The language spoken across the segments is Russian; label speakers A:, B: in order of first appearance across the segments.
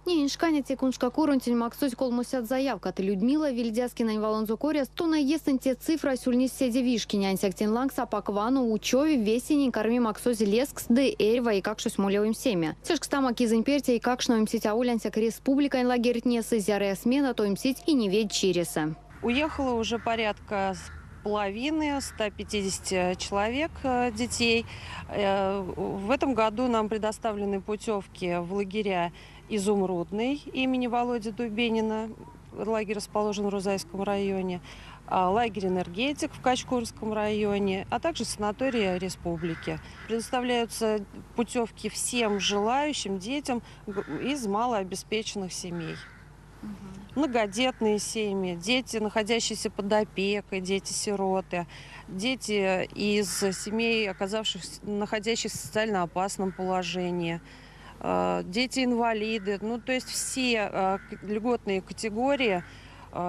A: Не иншканя текуншка курунтень максуть колмусят заявка. Ты Людмила Вильдяскина инваланзу коря. Стуна есенте цифра сюльнисе девишки. Нянсяктин лангса паквану учови весенний корми максуть лескс де эрва и какшу смолевым семя. Тяжкстама кизынперте и какшно им сетя улянсяк республика и лагерь несы зярая смена то им сеть и не ведь чиреса.
B: Уехало уже порядка половины, 150 человек детей. В этом году нам предоставлены путевки в лагеря «Изумрудный» имени Володи Дубенина. Лагерь расположен в Рузайском районе. Лагерь «Энергетик» в Качкурском районе, а также санатория республики. Предоставляются путевки всем желающим детям из малообеспеченных семей. Многодетные семьи, дети, находящиеся под опекой, дети-сироты, дети из семей, находящихся в социально опасном положении, дети-инвалиды. Ну, то есть все льготные категории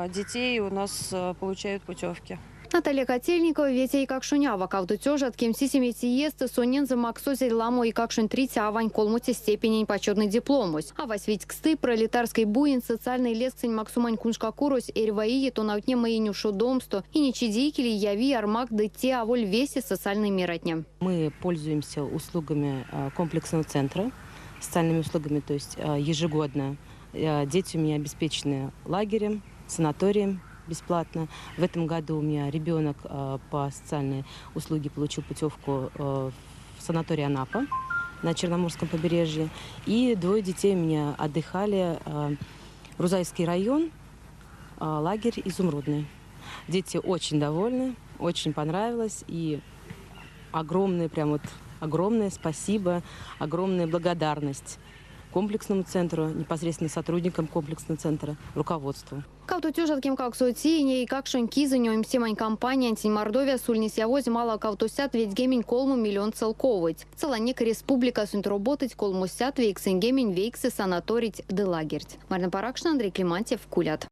B: детей у нас получают путевки.
A: Наталья Котельникова, ветей как шунява, кавду тёжа, от кем сисимити есты, сонен за максозель ламо и как шун тридцать авань колмуте степени почетный дипломус. А восвить ксты, пролетарский буин, социальный лескцень максумань куншка курус, эрваи, то наутне моиню шудомсто, и ничидикили, яви, армак, дете, а воль весе социальный миротня.
C: Мы пользуемся услугами комплексного центра, социальными услугами, то есть ежегодно. Дети у меня обеспечены лагерем, санаторием, бесплатно. В этом году у меня ребенок по социальной услуге получил путевку в санаторий Анапа на Черноморском побережье. И двое детей у меня отдыхали. Рузайский район, лагерь «Изумрудный». Дети очень довольны, очень понравилось. И огромное спасибо, огромная благодарность комплексному центру, непосредственно сотрудникам комплексного центра, руководству.
A: Кавду тёжа, от кем как сутине и как шун кизыню им семань компания антимордовия сульнис явоз мало кавтусят ведь гемень колму миллион целковыть. Целанек республика сунт работать колмусят вейксен гемень вейксы санаторить де лагерь. Марина Паракшина, Андрей Климантьев, Кулят.